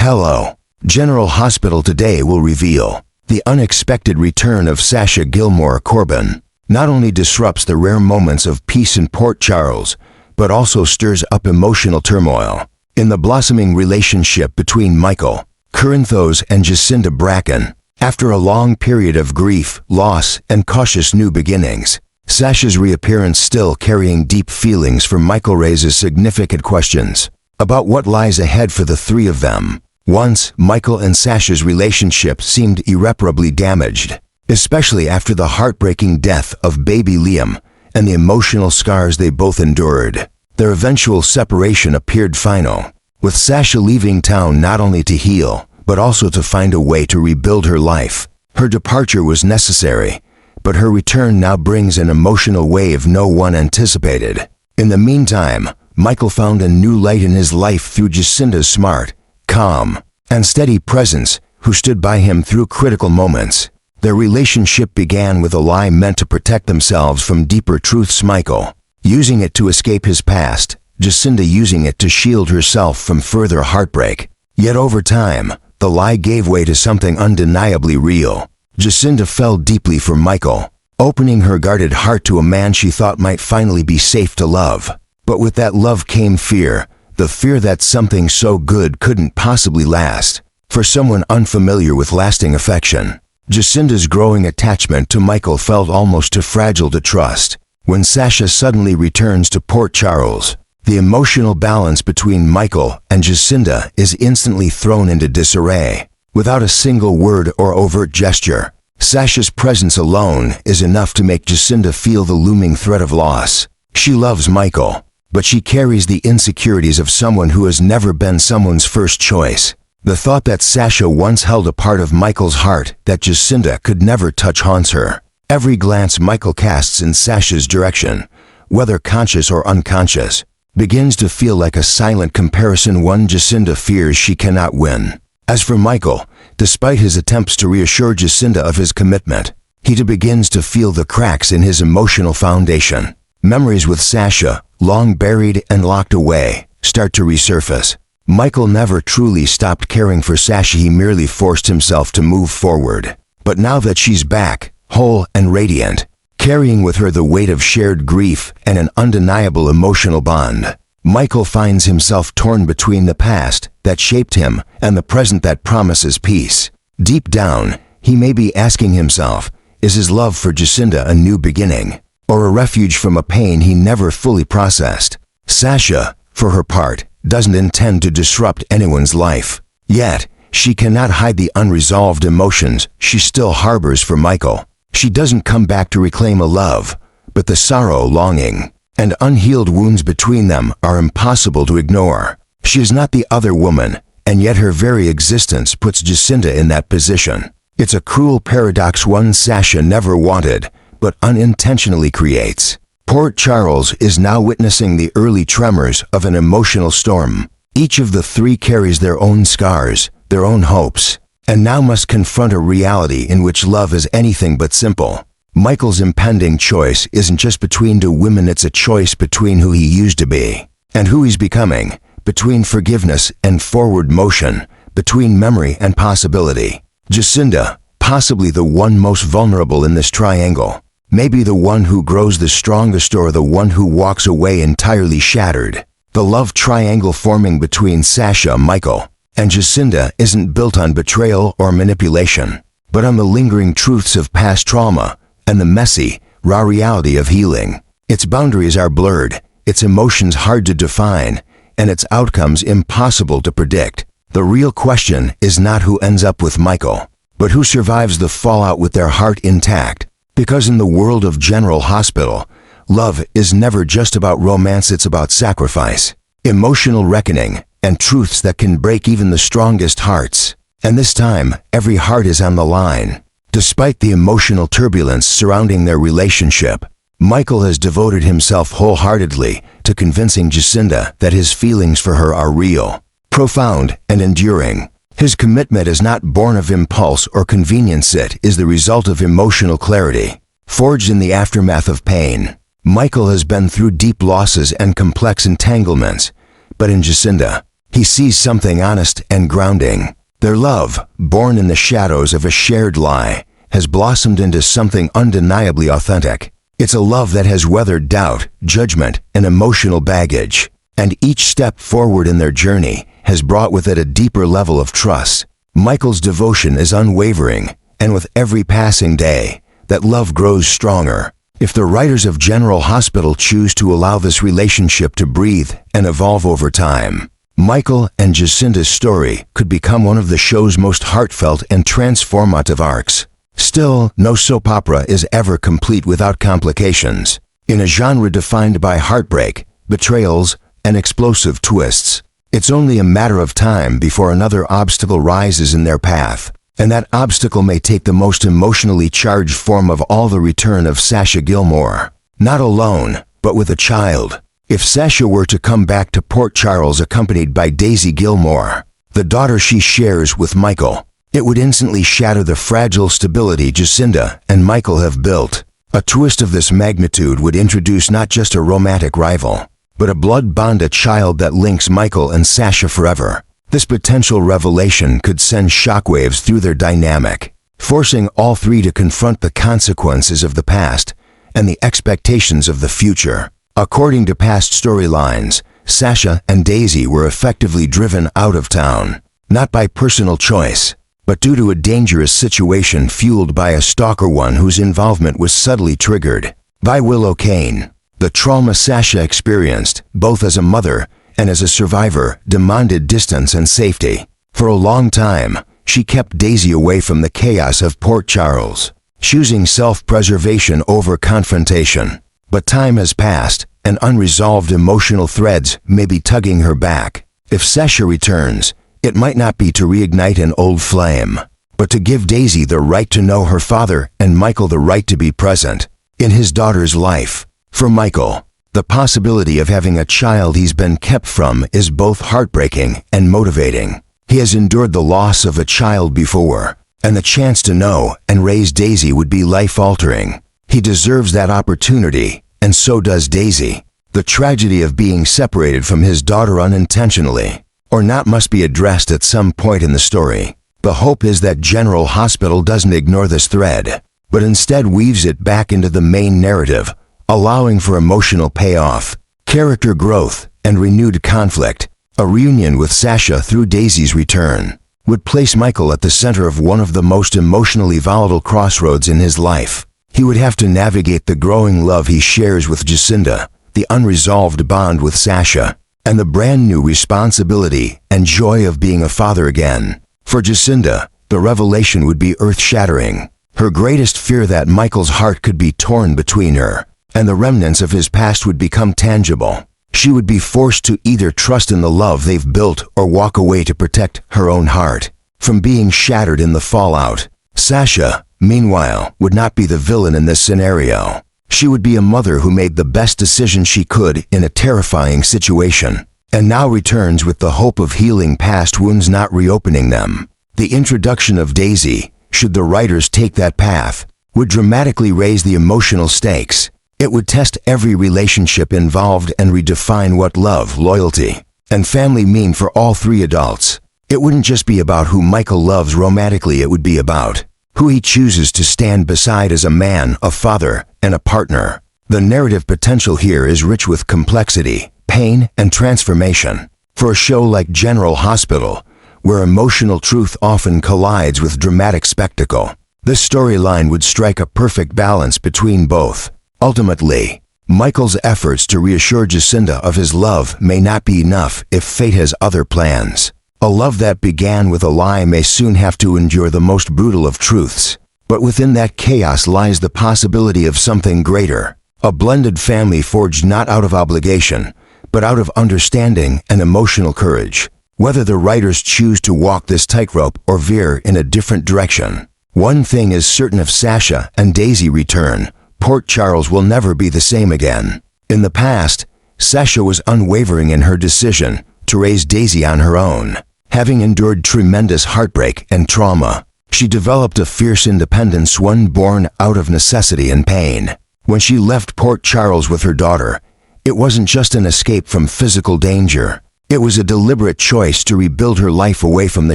Hello. General Hospital today will reveal the unexpected return of Sasha Gilmore Corbin. Not only disrupts the rare moments of peace in Port Charles, but also stirs up emotional turmoil in the blossoming relationship between Michael Corinthos and Justinda Bracken. After a long period of grief, loss, and cautious new beginnings, Sasha's reappearance, still carrying deep feelings for Michael, raises significant questions about what lies ahead for the three of them. Once, Michael and Sasha's relationship seemed irreparably damaged, especially after the heartbreaking death of baby Liam and the emotional scars they both endured. Their eventual separation appeared final, with Sasha leaving town not only to heal, but also to find a way to rebuild her life. Her departure was necessary, but her return now brings an emotional wave no one anticipated. In the meantime, Michael found a new light in his life through Justinda's smart, calm, and steady presence, who stood by him through critical moments. Their relationship began with a lie meant to protect themselves from deeper truths, Michael using it to escape his past, Justinda using it to shield herself from further heartbreak. Yet over time, the lie gave way to something undeniably real. Justinda fell deeply for Michael, opening her guarded heart to a man she thought might finally be safe to love. But with that love came fear, the fear that something so good couldn't possibly last. For someone unfamiliar with lasting affection, Justinda's growing attachment to Michael felt almost too fragile to trust. When Sasha suddenly returns to Port Charles, the emotional balance between Michael and Justinda is instantly thrown into disarray. Without a single word or overt gesture, Sasha's presence alone is enough to make Justinda feel the looming threat of loss. She loves Michael, but she carries the insecurities of someone who has never been someone's first choice. The thought that Sasha once held a part of Michael's heart that Justinda could never touch haunts her. Every glance Michael casts in Sasha's direction, whether conscious or unconscious, begins to feel like a silent comparison, one Justinda fears she cannot win. As for Michael, despite his attempts to reassure Justinda of his commitment, he too begins to feel the cracks in his emotional foundation. Memories with Sasha, long buried and locked away, start to resurface. Michael never truly stopped caring for Sasha, he merely forced himself to move forward. But now that she's back, whole and radiant, carrying with her the weight of shared grief and an undeniable emotional bond, Michael finds himself torn between the past that shaped him and the present that promises peace. Deep down, he may be asking himself, is his love for Justinda a new beginning, or a refuge from a pain he never fully processed? Sasha, for her part, doesn't intend to disrupt anyone's life. Yet, she cannot hide the unresolved emotions she still harbors for Michael. She doesn't come back to reclaim a love, but the sorrow, longing, and unhealed wounds between them are impossible to ignore. She is not the other woman, and yet her very existence puts Justinda in that position. It's a cruel paradox, one Sasha never wanted, but unintentionally creates. Port Charles is now witnessing the early tremors of an emotional storm. Each of the three carries their own scars, their own hopes, and now must confront a reality in which love is anything but simple. Michael's impending choice isn't just between two women, it's a choice between who he used to be and who he's becoming, between forgiveness and forward motion, between memory and possibility. Justinda, possibly the one most vulnerable in this triangle, maybe the one who grows the strongest or the one who walks away entirely shattered. The love triangle forming between Sasha, Michael, and Justinda isn't built on betrayal or manipulation, but on the lingering truths of past trauma and the messy, raw reality of healing. Its boundaries are blurred, its emotions hard to define, and its outcomes impossible to predict. The real question is not who ends up with Michael, but who survives the fallout with their heart intact. Because in the world of General Hospital, love is never just about romance, it's about sacrifice, emotional reckoning, and truths that can break even the strongest hearts. And this time, every heart is on the line. Despite the emotional turbulence surrounding their relationship, Michael has devoted himself wholeheartedly to convincing Justinda that his feelings for her are real, profound, and enduring. His commitment is not born of impulse or convenience, it is the result of emotional clarity, forged in the aftermath of pain. Michael has been through deep losses and complex entanglements, but in Justinda, He sees something honest and grounding. Their love, born in the shadows of a shared lie, has blossomed into something undeniably authentic. It's a love that has weathered doubt, judgment, and emotional baggage, and each step forward in their journey has brought with it a deeper level of trust. Michael's devotion is unwavering, and with every passing day, that love grows stronger. If the writers of General Hospital choose to allow this relationship to breathe and evolve over time, Michael and Justinda's story could become one of the show's most heartfelt and transformative arcs. Still, no soap opera is ever complete without complications. In a genre defined by heartbreak, betrayals, and explosive twists, it's only a matter of time before another obstacle rises in their path. And that obstacle may take the most emotionally charged form of all, the return of Sasha Gilmore. Not alone, but with a child. If Sasha were to come back to Port Charles accompanied by Daisy Gilmore, the daughter she shares with Michael, it would instantly shatter the fragile stability Justinda and Michael have built. A twist of this magnitude would introduce not just a romantic rival, but a blood bond, a child that links Michael and Sasha forever. This potential revelation could send shockwaves through their dynamic, forcing all three to confront the consequences of the past and the expectations of the future. According to past storylines, Sasha and Daisy were effectively driven out of town, not by personal choice, but due to a dangerous situation fueled by a stalker, one whose involvement was subtly triggered by Willow. The trauma Sasha experienced, both as a mother and as a survivor, demanded distance and safety. For a long time, she kept Daisy away from the chaos of Port Charles, choosing self-preservation over confrontation. But time has passed, and unresolved emotional threads may be tugging her back. If Sasha returns, it might not be to reignite an old flame, but to give Daisy the right to know her father and Michael the right to be present in his daughter's life. For Michael, the possibility of having a child he's been kept from is both heartbreaking and motivating. He has endured the loss of a child before, and the chance to know and raise Daisy would be life-altering. He deserves that opportunity, and so does Daisy. The tragedy of being separated from his daughter unintentionally, or not, must be addressed at some point in the story. The hope is that General Hospital doesn't ignore this thread, but instead weaves it back into the main narrative, allowing for emotional payoff, character growth, and renewed conflict. A reunion with Sasha through Daisy's return would place Michael at the center of one of the most emotionally volatile crossroads in his life. He would have to navigate the growing love he shares with Justinda, the unresolved bond with Sasha, and the brand new responsibility and joy of being a father again. For Justinda, the revelation would be earth-shattering. Her greatest fear, that Michael's heart could be torn between her, and the remnants of his past would become tangible. She would be forced to either trust in the love they've built or walk away to protect her own heart from being shattered in the fallout. Sasha, meanwhile, would not be the villain in this scenario. She would be a mother who made the best decision she could in a terrifying situation, and now returns with the hope of healing past wounds, not reopening them. The introduction of Daisy, should the writers take that path, would dramatically raise the emotional stakes. It would test every relationship involved and redefine what love, loyalty, and family mean for all three adults. It wouldn't just be about who Michael loves romantically, it would be about who he chooses to stand beside as a man, a father, and a partner. The narrative potential here is rich with complexity, pain, and transformation. For a show like General Hospital, where emotional truth often collides with dramatic spectacle, this storyline would strike a perfect balance between both. Ultimately, Michael's efforts to reassure Justinda of his love may not be enough if fate has other plans. A love that began with a lie may soon have to endure the most brutal of truths. But within that chaos lies the possibility of something greater. A blended family forged not out of obligation, but out of understanding and emotional courage. Whether the writers choose to walk this tightrope or veer in a different direction, one thing is certain: if Sasha and Daisy return, Port Charles will never be the same again. In the past, Sasha was unwavering in her decision to raise Daisy on her own. Having endured tremendous heartbreak and trauma, she developed a fierce independence, one born out of necessity and pain. When she left Port Charles with her daughter, it wasn't just an escape from physical danger. It was a deliberate choice to rebuild her life away from the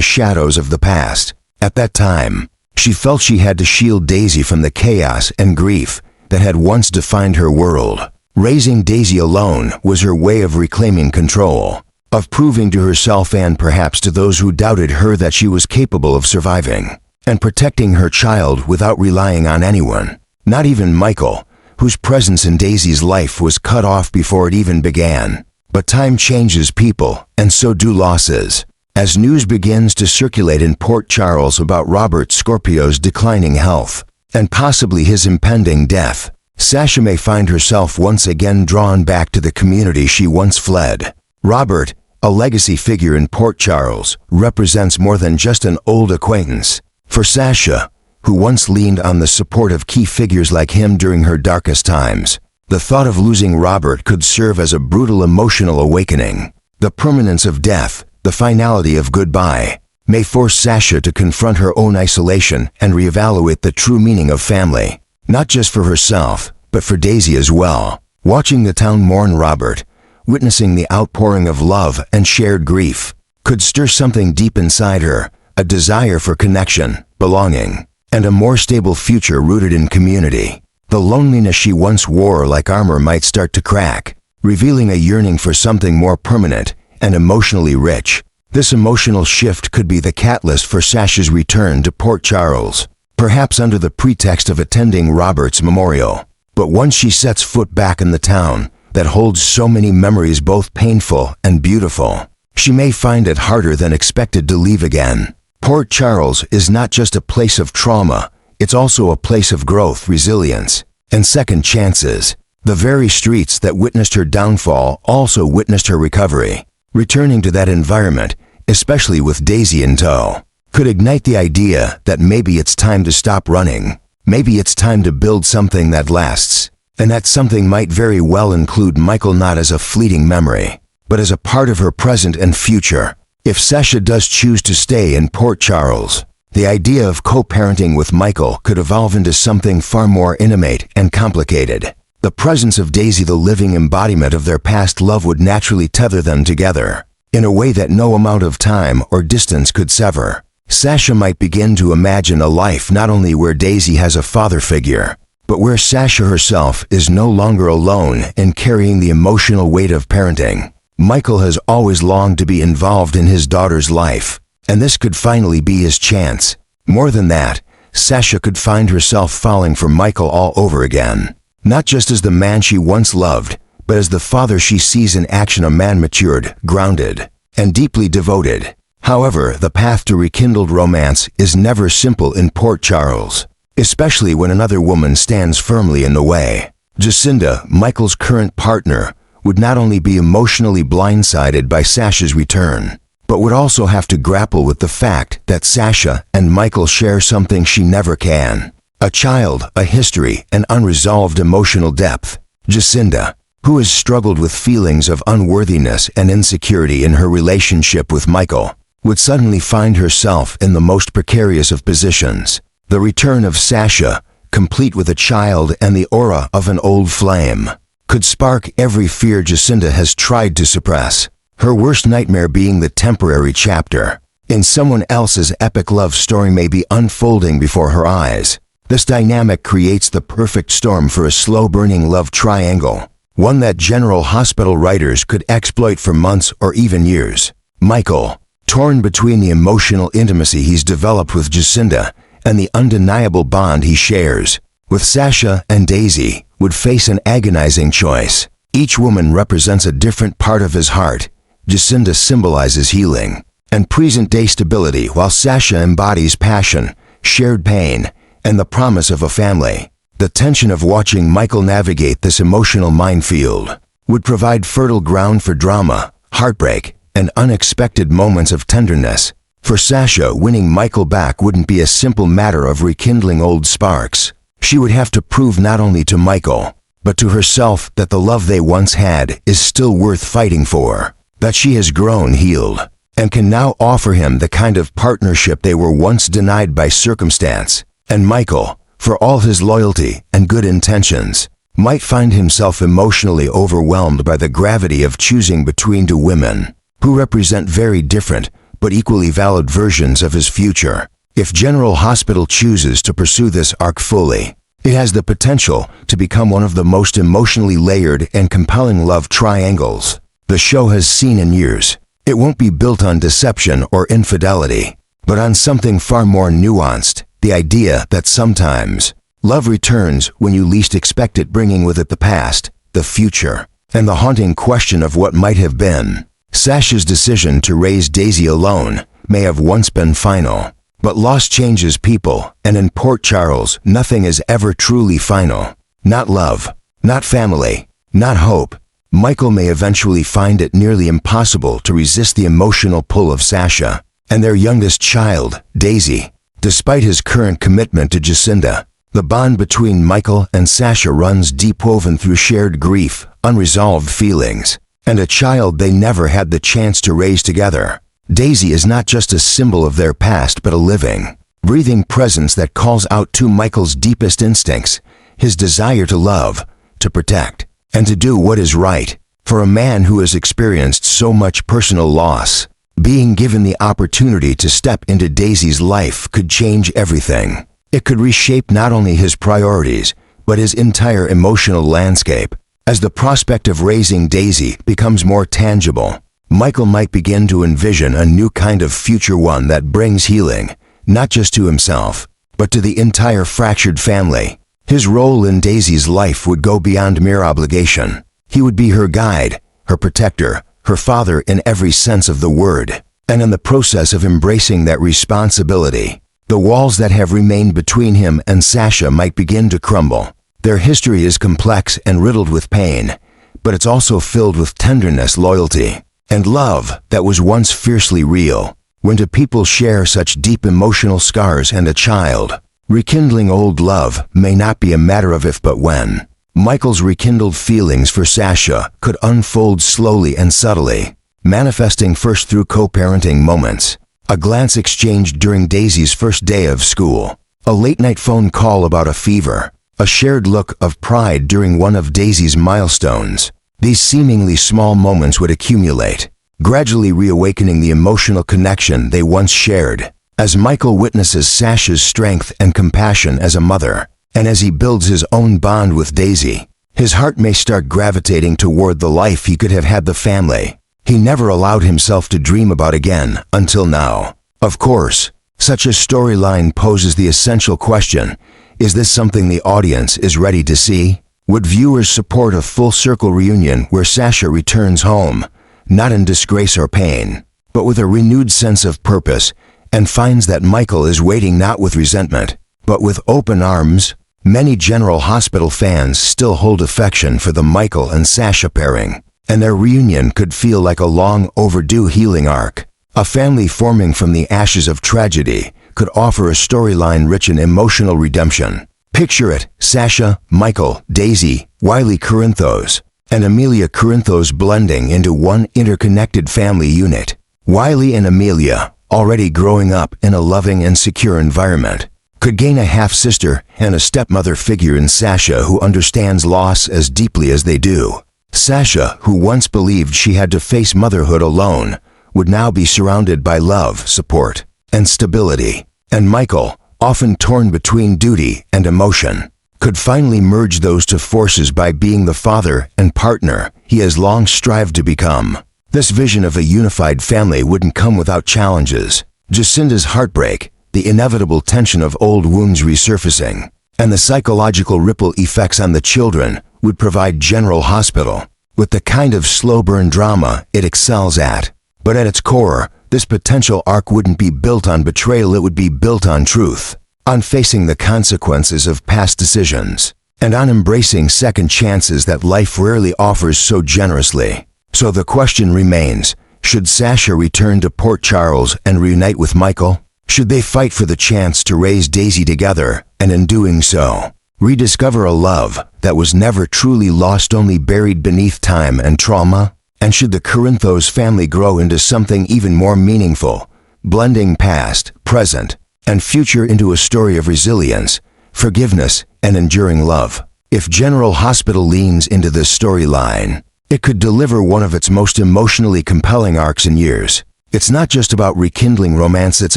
shadows of the past. At that time, she felt she had to shield Daisy from the chaos and grief that had once defined her world. Raising Daisy alone was her way of reclaiming control, of proving to herself and perhaps to those who doubted her that she was capable of surviving and protecting her child without relying on anyone, not even Michael, whose presence in Daisy's life was cut off before it even began. But time changes people, and so do losses. As news begins to circulate in Port Charles about Robert Scorpio's declining health, and possibly his impending death, Sasha may find herself once again drawn back to the community she once fled. Robert, a legacy figure in Port Charles, represents more than just an old acquaintance. For Sasha, who once leaned on the support of key figures like him during her darkest times, the thought of losing Robert could serve as a brutal emotional awakening. The permanence of death, the finality of goodbye, may force Sasha to confront her own isolation and reevaluate the true meaning of family, not just for herself, but for Daisy as well. Watching the town mourn Robert, witnessing the outpouring of love and shared grief, could stir something deep inside her, a desire for connection, belonging, and a more stable future rooted in community. The loneliness she once wore like armor might start to crack, revealing a yearning for something more permanent and emotionally rich. This emotional shift could be the catalyst for Sasha's return to Port Charles, perhaps under the pretext of attending Robert's memorial. But once she sets foot back in the town that holds so many memories, both painful and beautiful, she may find it harder than expected to leave again. Port Charles is not just a place of trauma, it's also a place of growth, resilience, and second chances. The very streets that witnessed her downfall also witnessed her recovery. Returning to that environment, especially with Daisy in tow, could ignite the idea that maybe it's time to stop running. Maybe it's time to build something that lasts. And that something might very well include Michael, not as a fleeting memory, but as a part of her present and future. If Sasha does choose to stay in Port Charles, the idea of co-parenting with Michael could evolve into something far more intimate and complicated. The presence of Daisy, the living embodiment of their past love, would naturally tether them together, in a way that no amount of time or distance could sever. Sasha might begin to imagine a life not only where Daisy has a father figure, but where Sasha herself is no longer alone in carrying the emotional weight of parenting. Michael has always longed to be involved in his daughter's life, and this could finally be his chance. More than that, Sasha could find herself falling for Michael all over again. Not just as the man she once loved, but as the father she sees in action, a man matured, grounded, and deeply devoted. However, the path to rekindled romance is never simple in Port Charles, especially when another woman stands firmly in the way. Justinda, Michael's current partner, would not only be emotionally blindsided by Sasha's return, but would also have to grapple with the fact that Sasha and Michael share something she never can: a child, a history, and unresolved emotional depth. Justinda, who has struggled with feelings of unworthiness and insecurity in her relationship with Michael, would suddenly find herself in the most precarious of positions. The return of Sasha, complete with a child and the aura of an old flame, could spark every fear Justinda has tried to suppress, her worst nightmare being the temporary chapter in someone else's epic love story may be unfolding before her eyes. This dynamic creates the perfect storm for a slow-burning love triangle, one that General Hospital writers could exploit for months or even years. Michael, torn between the emotional intimacy he's developed with Justinda and the undeniable bond he shares with Sasha and Daisy, would face an agonizing choice. Each woman represents a different part of his heart. Justinda symbolizes healing and present-day stability, while Sasha embodies passion, shared pain, and the promise of a family. The tension of watching Michael navigate this emotional minefield would provide fertile ground for drama, heartbreak, and unexpected moments of tenderness. For Sasha, winning Michael back wouldn't be a simple matter of rekindling old sparks. She would have to prove not only to Michael, but to herself that the love they once had is still worth fighting for, that she has grown, healed, and can now offer him the kind of partnership they were once denied by circumstance. And Michael, for all his loyalty and good intentions, might find himself emotionally overwhelmed by the gravity of choosing between two women. who represent very different but equally valid versions of his future. If General Hospital chooses to pursue this arc fully, it has the potential to become one of the most emotionally layered and compelling love triangles the show has seen in years. It won't be built on deception or infidelity, but on something far more nuanced, the idea that sometimes love returns when you least expect it, bringing with it the past, the future, and the haunting question of what might have been. Sasha's decision to raise Daisy alone may have once been final, but loss changes people, and in Port Charles, nothing is ever truly final. Not love, not family, not hope. Michael may eventually find it nearly impossible to resist the emotional pull of Sasha and their youngest child, Daisy. Despite his current commitment to Justinda, the bond between Michael and Sasha runs deep, woven through shared grief, unresolved feelings, and a child they never had the chance to raise together. Daisy is not just a symbol of their past, but a living, breathing presence that calls out to Michael's deepest instincts, his desire to love, to protect, and to do what is right. For a man who has experienced so much personal loss, being given the opportunity to step into Daisy's life could change everything. It could reshape not only his priorities, but his entire emotional landscape. As the prospect of raising Daisy becomes more tangible, Michael might begin to envision a new kind of future, one that brings healing, not just to himself, but to the entire fractured family. His role in Daisy's life would go beyond mere obligation. He would be her guide, her protector, her father in every sense of the word. And in the process of embracing that responsibility, the walls that have remained between him and Sasha might begin to crumble. Their history is complex and riddled with pain, but it's also filled with tenderness, loyalty, and love that was once fiercely real. When two people share such deep emotional scars and a child, rekindling old love may not be a matter of if but when. Michael's rekindled feelings for Sasha could unfold slowly and subtly, manifesting first through co-parenting moments, a glance exchanged during Daisy's first day of school, a late-night phone call about a fever, a shared look of pride during one of Daisy's milestones. These seemingly small moments would accumulate, gradually reawakening the emotional connection they once shared. As Michael witnesses Sasha's strength and compassion as a mother, and as he builds his own bond with Daisy, his heart may start gravitating toward the life he could have had, the family he never allowed himself to dream about again until now. Of course, such a storyline poses the essential question: is this something the audience is ready to see? Would viewers support a full-circle reunion where Sasha returns home, not in disgrace or pain, but with a renewed sense of purpose, and finds that Michael is waiting not with resentment, but with open arms? Many General Hospital fans still hold affection for the Michael and Sasha pairing, and their reunion could feel like a long overdue healing arc. A family forming from the ashes of tragedy could offer a storyline rich in emotional redemption. Picture it: Sasha, Michael, Daisy, Wiley Corinthos, and Amelia Corinthos blending into one interconnected family unit. Wiley and Amelia, already growing up in a loving and secure environment, could gain a half-sister and a stepmother figure in Sasha, who understands loss as deeply as they do. Sasha, who once believed she had to face motherhood alone, would now be surrounded by love, support, and stability. And Michael, often torn between duty and emotion, could finally merge those two forces by being the father and partner he has long strived to become. This vision of a unified family wouldn't come without challenges. Justinda's heartbreak, the inevitable tension of old wounds resurfacing, and the psychological ripple effects on the children would provide General Hospital with the kind of slow-burn drama it excels at. But at its core, this potential arc wouldn't be built on betrayal, it would be built on truth, on facing the consequences of past decisions, and on embracing second chances that life rarely offers so generously. So the question remains: should Sasha return to Port Charles and reunite with Michael? Should they fight for the chance to raise Daisy together, and in doing so, rediscover a love that was never truly lost, only buried beneath time and trauma? And should the Corinthos family grow into something even more meaningful, blending past, present, and future into a story of resilience, forgiveness, and enduring love? If General Hospital leans into this storyline, It could deliver one of its most emotionally compelling arcs in years. It's not just about rekindling romance, it's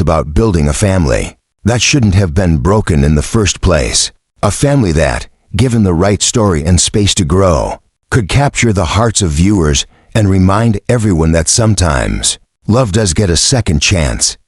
about building a family that shouldn't have been broken in the first place. A family that, given the right story and space to grow, could capture the hearts of viewers and remind everyone that sometimes love does get a second chance.